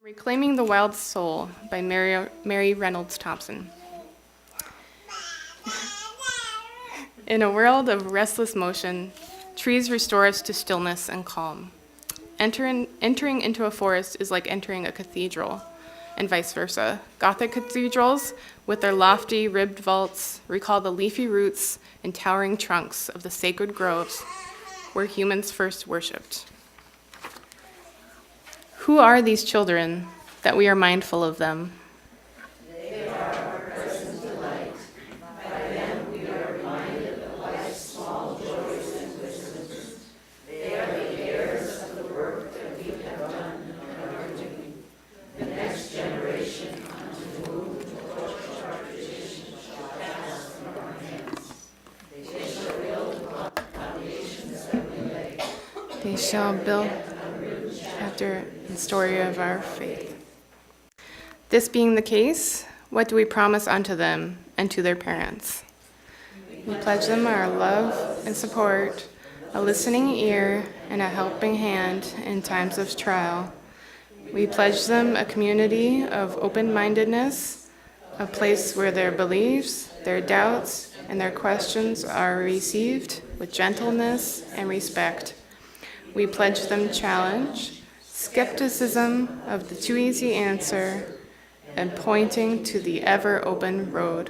Reclaiming the Wild Soul by Mary Reynolds Thompson. In a world of restless motion, trees restore us to stillness and calm. Entering into a forest is like entering a cathedral, and vice versa. Gothic cathedrals, with their lofty, ribbed vaults, recall the leafy roots and towering trunks of the sacred groves where humans first worshipped. Who are these children that we are mindful of them? They are our present delight. By them we are reminded of life's small joys and wisdoms. They are the heirs of the work that we have done and are doing. The next generation unto whom the torch of our tradition shall pass from our hands. They shall build upon the foundations that we lay. They shall build after the story of our faith. This being the case, what do we promise unto them and to their parents? We pledge them our love and support, a listening ear, and a helping hand in times of trial. We pledge them a community of open-mindedness, a place where their beliefs, their doubts, and their questions are received with gentleness and respect. We pledge them challenge, skepticism of the too easy answer, and pointing to the ever-open road.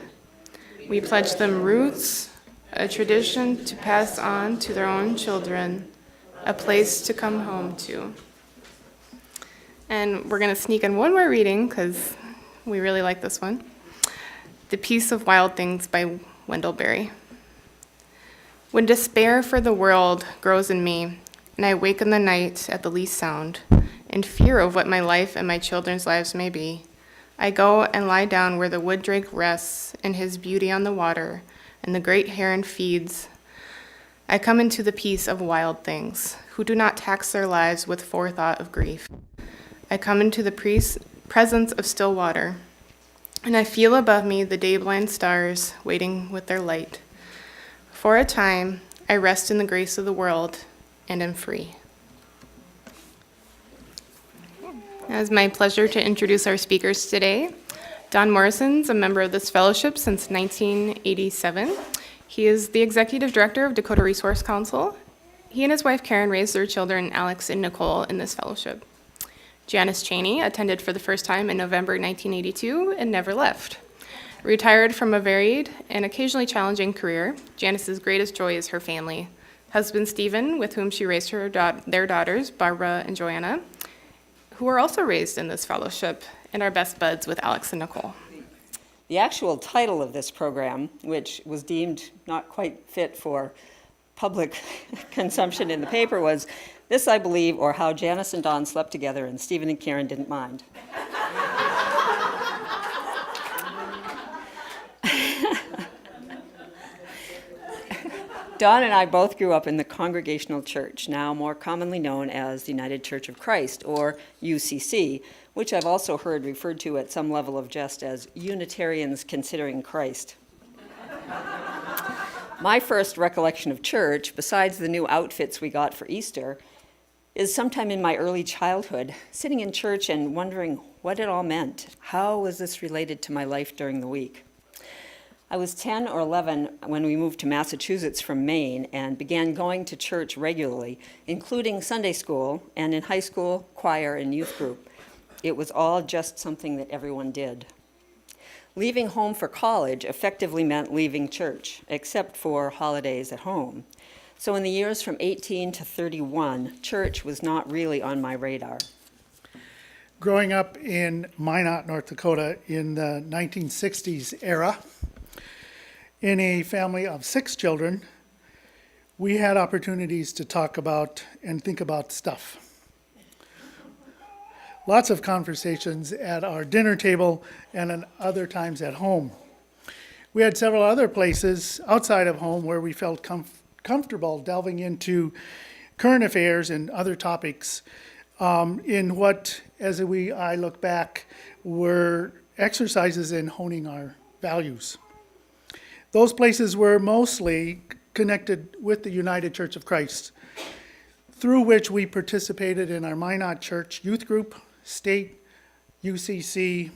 We pledge them roots, a tradition to pass on to their own children, a place to come home to. And we're going to sneak in one more reading because we really like this one. The Peace of Wild Things by Wendell Berry. When despair for the world grows in me, and I wake in the night at the least sound, in fear of what my life and my children's lives may be, I go and lie down where the wood drake rests in his beauty on the water, and the great heron feeds. I come into the peace of wild things, who do not tax their lives with forethought of grief. I come into the presence of still water, and I feel above me the day-blind stars waiting with their light. For a time, I rest in the grace of the world and am free. It is my pleasure to introduce our speakers today. Don Morrison's a member of this fellowship since 1987. He is the executive director of Dakota Resource Council. He and his wife Karen raised their children, Alex and Nicole, in this fellowship. Janis Cheney attended for the first time in November 1982 and never left. Retired from a varied and occasionally challenging career, Janis's greatest joy is her family. Husband Stephen, with whom she raised their daughters, Barbara and Johanna, who are also raised in this fellowship, and are best buds with Alex and Nicole. The actual title of this program, which was deemed not quite fit for public consumption in the paper, was This I Believe, or How Janis and Don Slept Together and Stephen and Karen Didn't Mind. Don and I both grew up in the Congregational Church, now more commonly known as the United Church of Christ, or UCC, which I've also heard referred to at some level of jest as Unitarians considering Christ. My first recollection of church, besides the new outfits we got for Easter, is sometime in my early childhood, sitting in church and wondering what it all meant. How was this related to my life during the week? I was 10 or 11 when we moved to Massachusetts from Maine and began going to church regularly, including Sunday school and in high school, choir, and youth group. It was all just something that everyone did. Leaving home for college effectively meant leaving church, except for holidays at home. So in the years from 18 to 31, church was not really on my radar. Growing up in Minot, North Dakota in the 1960s era, in a family of 6 children, we had opportunities to talk about and think about stuff. Lots of conversations at our dinner table and at other times at home. We had several other places outside of home where we felt comfortable delving into current affairs and other topics in what, I look back, were exercises in honing our values. Those places were mostly connected with the United Church of Christ, through which we participated in our Minot Church youth group, state, UCC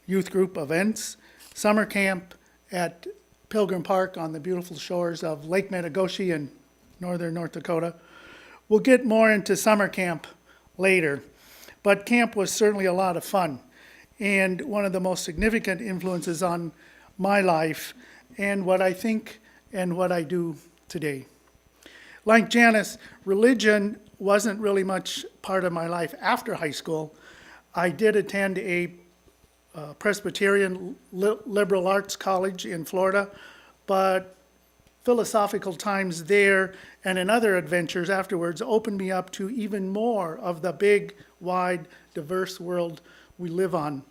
youth group events, summer camp at Pilgrim Park on the beautiful shores of Lake Metagoshi in northern North Dakota. We'll get more into summer camp later, but camp was certainly a lot of fun and one of the most significant influences on my life and what I think and what I do today. Like Janis, religion wasn't really much part of my life after high school. I did attend a Presbyterian liberal arts college in Florida, but philosophical times there and in other adventures afterwards opened me up to even more of the big, wide, diverse world we live on.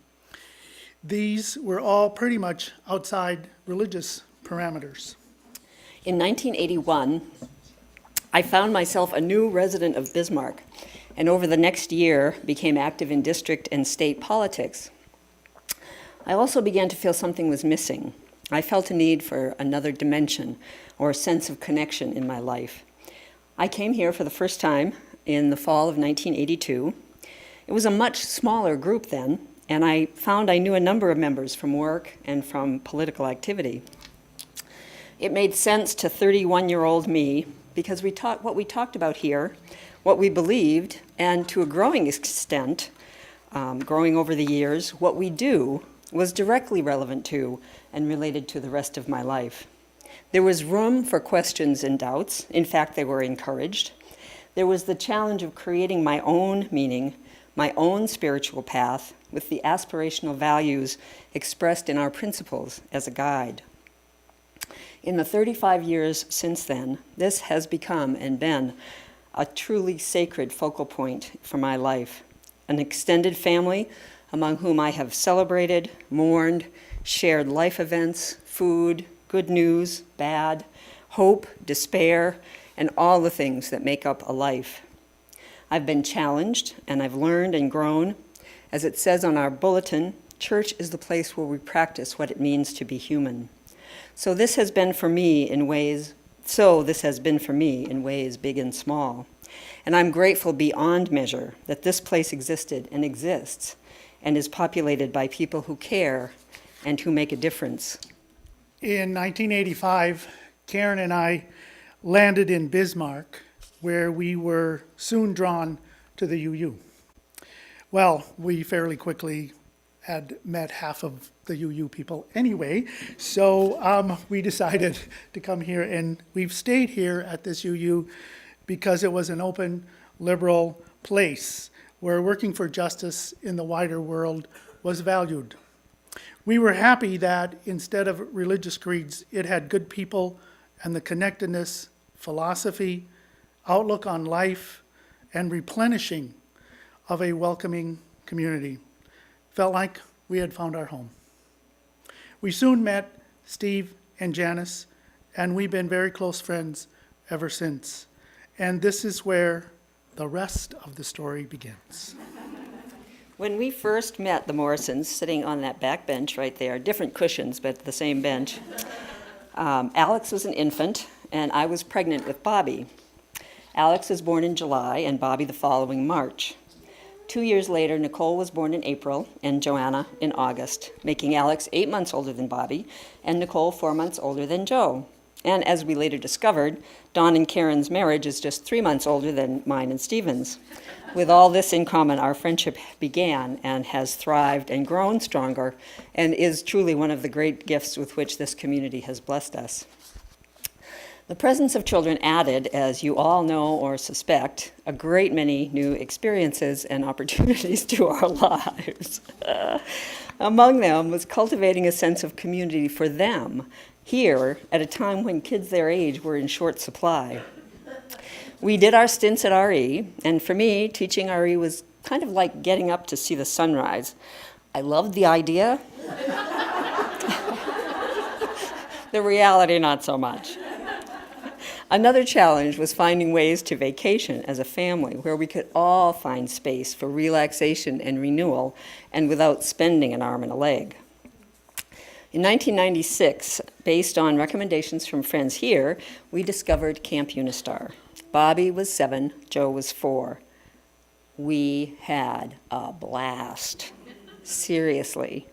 These were all pretty much outside religious parameters. In 1981, I found myself a new resident of Bismarck, and over the next year became active in district and state politics. I also began to feel something was missing. I felt a need for another dimension or a sense of connection in my life. I came here for the first time in the fall of 1982. It was a much smaller group then, and I found I knew a number of members from work and from political activity. It made sense to 31-year-old me because what we talked about here, what we believed, and to a growing extent, growing over the years, what we do was directly relevant to and related to the rest of my life. There was room for questions and doubts. In fact, they were encouraged. There was the challenge of creating my own meaning, my own spiritual path, with the aspirational values expressed in our principles as a guide. In the 35 years since then, this has become and been a truly sacred focal point for my life. An extended family among whom I have celebrated, mourned, shared life events, food, good news, bad, hope, despair, and all the things that make up a life. I've been challenged, and I've learned and grown. As it says on our bulletin, church is the place where we practice what it means to be human. This has been for me in ways big and small. And I'm grateful beyond measure that this place existed and exists and is populated by people who care and who make a difference. In 1985, Karen and I landed in Bismarck, where we were soon drawn to the UU. Well, we fairly quickly had met half of the UU people anyway, so we decided to come here, and we've stayed here at this UU because it was an open, liberal place where working for justice in the wider world was valued. We were happy that instead of religious creeds, it had good people and the connectedness, philosophy, outlook on life, and replenishing of a welcoming community. Felt like we had found our home. We soon met Steve and Janis, and we've been very close friends ever since. And this is where the rest of the story begins. When we first met the Morrisons, sitting on that back bench right there, different cushions, but the same bench, Alex was an infant, and I was pregnant with Bobby. Alex was born in July, and Bobby the following March. 2 years later, Nicole was born in April, and Johanna in August, making Alex 8 months older than Bobby, and Nicole 4 months older than Joe. And as we later discovered, Dawn and Karen's marriage is just 3 months older than mine and Stephen's. With all this in common, our friendship began and has thrived and grown stronger and is truly one of the great gifts with which this community has blessed us. The presence of children added, as you all know or suspect, a great many new experiences and opportunities to our lives. Among them was cultivating a sense of community for them here at a time when kids their age were in short supply. We did our stints at RE, and for me, teaching RE was kind of like getting up to see the sunrise. I loved the idea. The reality, not so much. Another challenge was finding ways to vacation as a family where we could all find space for relaxation and renewal and without spending an arm and a leg. In 1996, based on recommendations from friends here, we discovered Camp Unistar. Bobby was 7, Joe was 4. We had a blast. Seriously.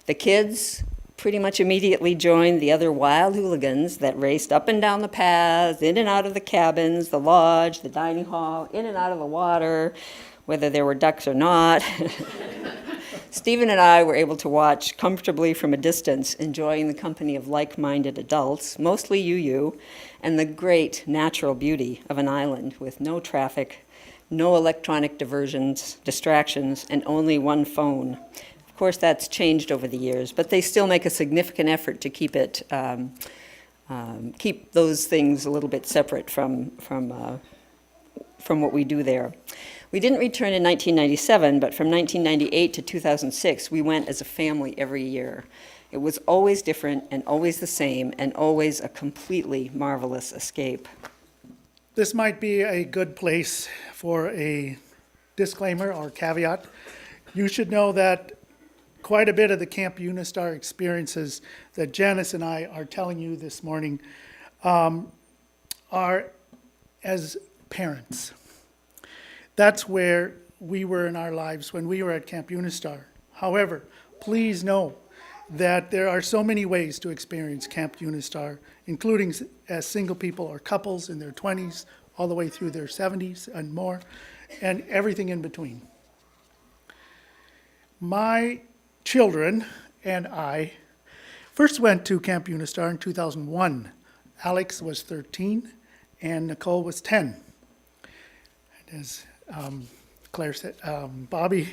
The kids pretty much immediately joined the other wild hooligans that raced up and down the paths, in and out of the cabins, the lodge, the dining hall, in and out of the water, whether there were ducks or not. Stephen and I were able to watch comfortably from a distance, enjoying the company of like-minded adults, mostly UU, and the great natural beauty of an island with no traffic, no electronic distractions, and only one phone. Of course, that's changed over the years, but they still make a significant effort to keep those things a little bit separate from what we do there. We didn't return in 1997, but from 1998 to 2006, we went as a family every year. It was always different and always the same and always a completely marvelous escape. This might be a good place for a disclaimer or caveat. You should know that quite a bit of the Camp Unistar experiences that Janis and I are telling you this morning are as parents. That's where we were in our lives when we were at Camp Unistar. However, please know that there are so many ways to experience Camp Unistar, including as single people or couples in their 20s, all the way through their 70s and more, and everything in between. My children and I first went to Camp Unistar in 2001. Alex was 13 and Nicole was 10. And as Claire said, Bobby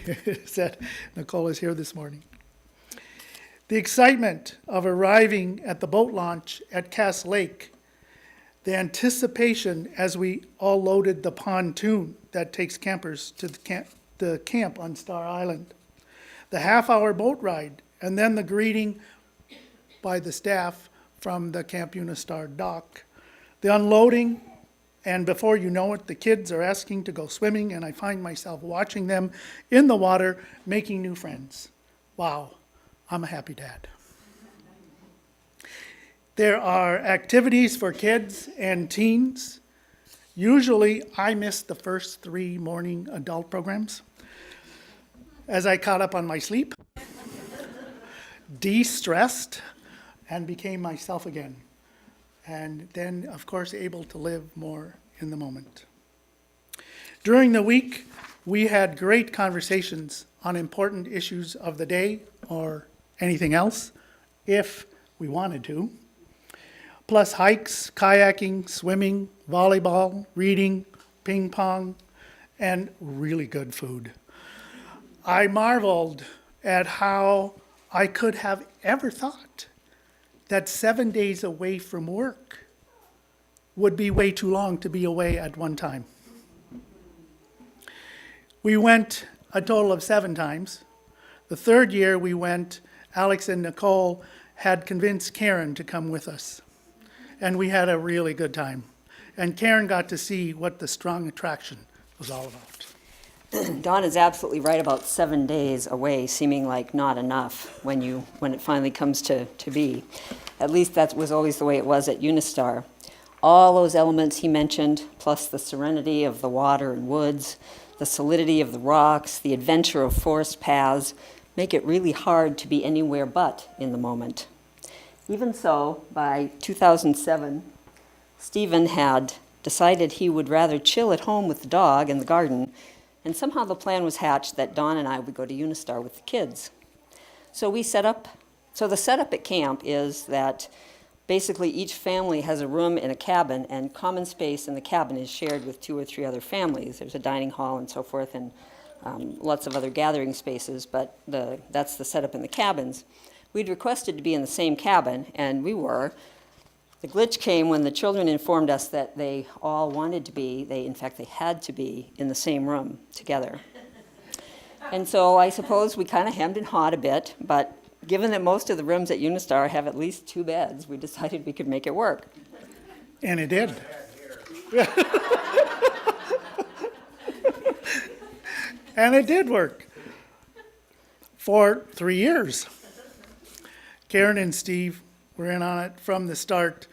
said, Nicole is here this morning. The excitement of arriving at the boat launch at Cass Lake, the anticipation as we all loaded the pontoon that takes campers to the camp on Star Island, the half-hour boat ride, and then the greeting by the staff from the Camp Unistar dock, the unloading, and before you know it, the kids are asking to go swimming, and I find myself watching them in the water, making new friends. Wow, I'm a happy dad. There are activities for kids and teens. Usually, I miss the first 3 morning adult programs as I caught up on my sleep, de-stressed, and became myself again. And then, of course, able to live more in the moment. During the week, we had great conversations on important issues of the day or anything else, if we wanted to, plus hikes, kayaking, swimming, volleyball, reading, ping pong, and really good food. I marveled at how I could have ever thought that 7 days away from work would be way too long to be away at one time. We went a total of 7 times. The third year we went, Alex and Nicole had convinced Karen to come with us. And we had a really good time. And Karen got to see what the strong attraction was all about. Dawn is absolutely right about 7 days away seeming like not enough when it finally comes to be. At least that was always the way it was at Unistar. All those elements he mentioned, plus the serenity of the water and woods, the solidity of the rocks, the adventure of forest paths, make it really hard to be anywhere but in the moment. Even so, by 2007, Stephen had decided he would rather chill at home with the dog in the garden, and somehow the plan was hatched that Dawn and I would go to Unistar with the kids. So the setup at camp is that basically each family has a room in a cabin, and common space in the cabin is shared with 2 or 3 other families. There's a dining hall and so forth, and lots of other gathering spaces, but that's the setup in the cabins. We'd requested to be in the same cabin, and we were. The glitch came when the children informed us that they all wanted to be, they had to be in the same room together. And so I suppose we kind of hemmed and hawed a bit, but given that most of the rooms at Unistar have at least 2 beds, we decided we could make it work. And it did. And it did work for 3 years. Karen and Steve were in on it from the start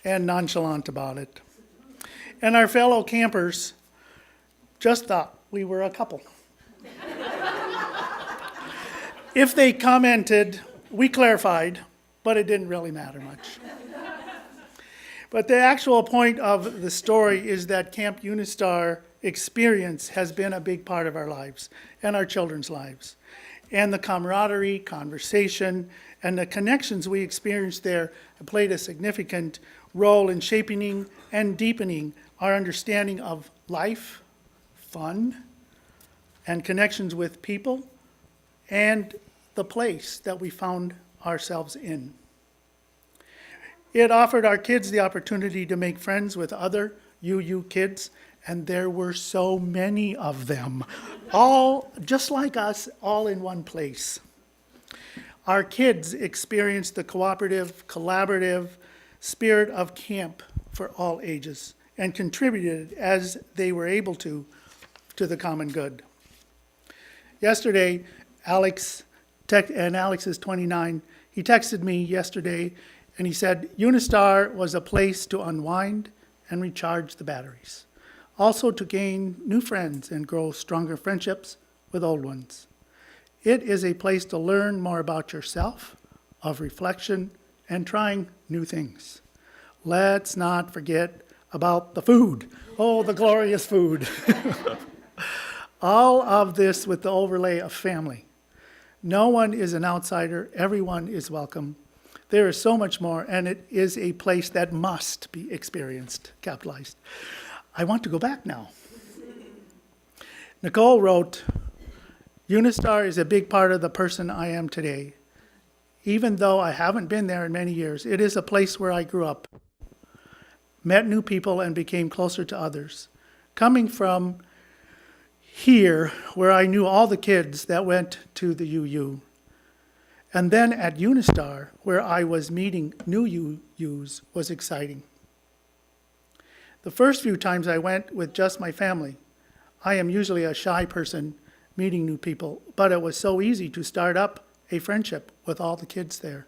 and nonchalant about it. And our fellow campers just thought we were a couple. If they commented, we clarified, but it didn't really matter much. But the actual point of the story is that Camp Unistar experience has been a big part of our lives and our children's lives. And the camaraderie, conversation, and the connections we experienced there have played a significant role in shaping and deepening our understanding of life, fun, and connections with people, and the place that we found ourselves in. It offered our kids the opportunity to make friends with other UU kids, and there were so many of them, all just like us, all in one place. Our kids experienced the cooperative, collaborative spirit of camp for all ages and contributed as they were able to the common good. Yesterday, Alex is 29, he texted me yesterday and he said, Unistar was a place to unwind and recharge the batteries. Also to gain new friends and grow stronger friendships with old ones. It is a place to learn more about yourself, of reflection, and trying new things. Let's not forget about the food. Oh, the glorious food. All of this with the overlay of family. No one is an outsider. Everyone is welcome. There is so much more, and it is a place that must be experienced, capitalized. I want to go back now. Nicole wrote, Unistar is a big part of the person I am today. Even though I haven't been there in many years, it is a place where I grew up, met new people, and became closer to others. Coming from here, where I knew all the kids that went to the UU, and then at Unistar, where I was meeting new UUs, was exciting. The first few times I went with just my family. I am usually a shy person meeting new people, but it was so easy to start up a friendship with all the kids there.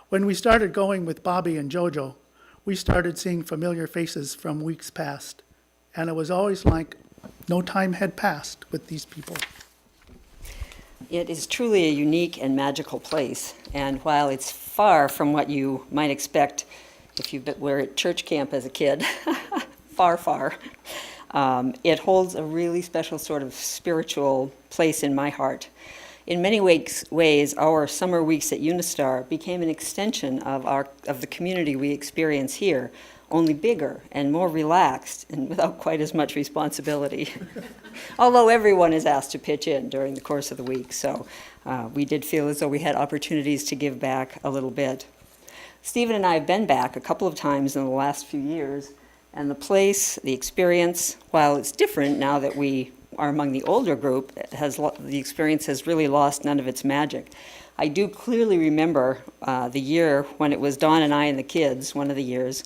When we started going with Bobby and Jojo, we started seeing familiar faces from weeks past, and it was always like no time had passed with these people. It is truly a unique and magical place, and while it's far from what you might expect if you were at church camp as a kid, far, it holds a really special sort of spiritual place in my heart. In many ways, our summer weeks at Unistar became an extension of the community we experience here, only bigger and more relaxed and without quite as much responsibility. Although everyone is asked to pitch in during the course of the week, so we did feel as though we had opportunities to give back a little bit. Stephen and I have been back a couple of times in the last few years, and the place, the experience, while it's different now that we are among the older group, the experience has really lost none of its magic. I do clearly remember the year when it was Dawn and I and the kids, one of the years,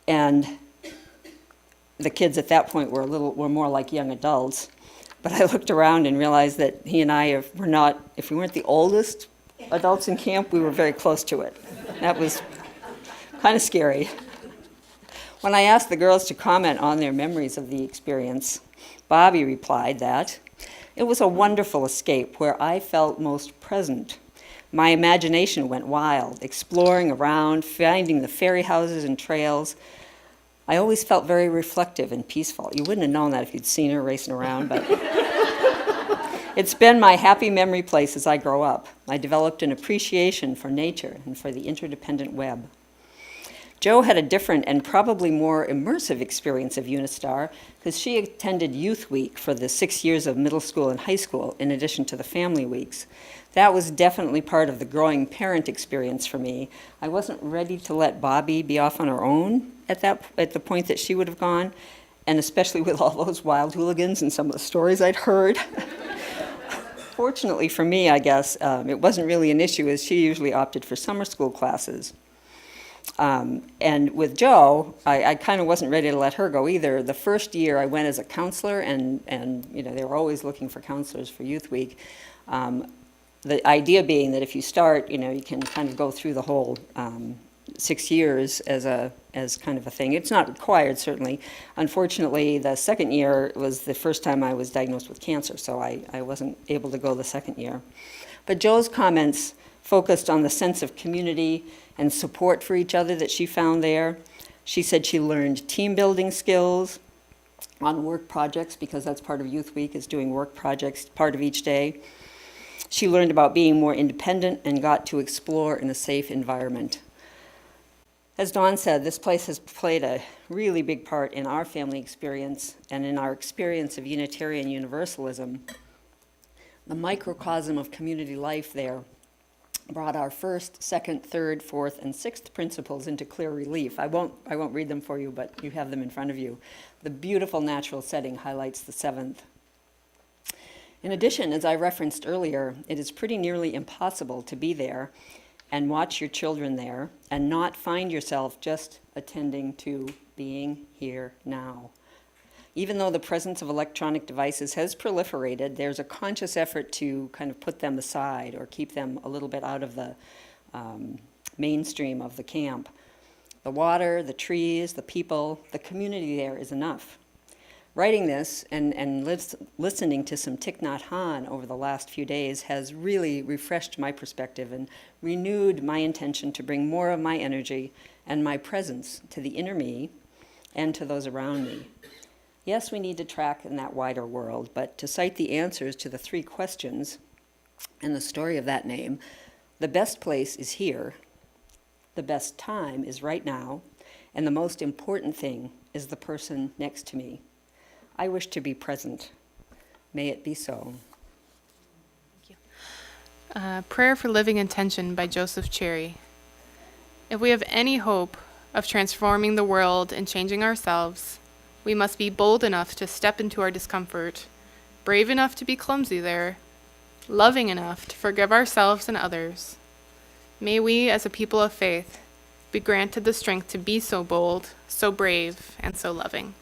and the kids at that point were more like young adults. But I looked around and realized that he and I if we weren't the oldest adults in camp, we were very close to it. That was kind of scary. When I asked the girls to comment on their memories of the experience, Bobby replied that it was a wonderful escape where I felt most present. My imagination went wild, exploring around, finding the ferry houses and trails. I always felt very reflective and peaceful. You wouldn't have known that if you'd seen her racing around, but it's been my happy memory place as I grow up. I developed an appreciation for nature and for the interdependent web. Jo had a different and probably more immersive experience of Unistar because she attended Youth Week for the 6 years of middle school and high school in addition to the family weeks. That was definitely part of the growing parent experience for me. I wasn't ready to let Bobby be off on her own at the point that she would have gone, and especially with all those wild hooligans and some of the stories I'd heard. Fortunately for me, I guess, it wasn't really an issue as she usually opted for summer school classes. And with Jo, I kind of wasn't ready to let her go either. The first year I went as a counselor, and they were always looking for counselors for Youth Week. The idea being that if you start, you can kind of go through the whole 6 years as kind of a thing. It's not required, certainly. Unfortunately, the second year was the first time I was diagnosed with cancer, so I wasn't able to go the second year. But Jo's comments focused on the sense of community and support for each other that she found there. She said she learned team building skills on work projects, because that's part of Youth Week, is doing work projects part of each day. She learned about being more independent and got to explore in a safe environment. As Dawn said, this place has played a really big part in our family experience and in our experience of Unitarian Universalism. The microcosm of community life there brought our first, second, third, fourth, and sixth principles into clear relief. I won't read them for you, but you have them in front of you. The beautiful natural setting highlights the seventh. In addition, as I referenced earlier, it is pretty nearly impossible to be there and watch your children there and not find yourself just attending to being here now. Even though the presence of electronic devices has proliferated, there's a conscious effort to kind of put them aside or keep them a little bit out of the mainstream of the camp. The water, the trees, the people, the community there is enough. Writing this and listening to some Thich Nhat Hanh over the last few days has really refreshed my perspective and renewed my intention to bring more of my energy and my presence to the inner me and to those around me. Yes, we need to track in that wider world, but to cite the answers to the three questions and the story of that name, the best place is here, the best time is right now, and the most important thing is the person next to me. I wish to be present. May it be so. Prayer for Living Intention by Joseph Cherry. If we have any hope of transforming the world and changing ourselves, we must be bold enough to step into our discomfort, brave enough to be clumsy there, loving enough to forgive ourselves and others. May we, as a people of faith, be granted the strength to be so bold, so brave, and so loving.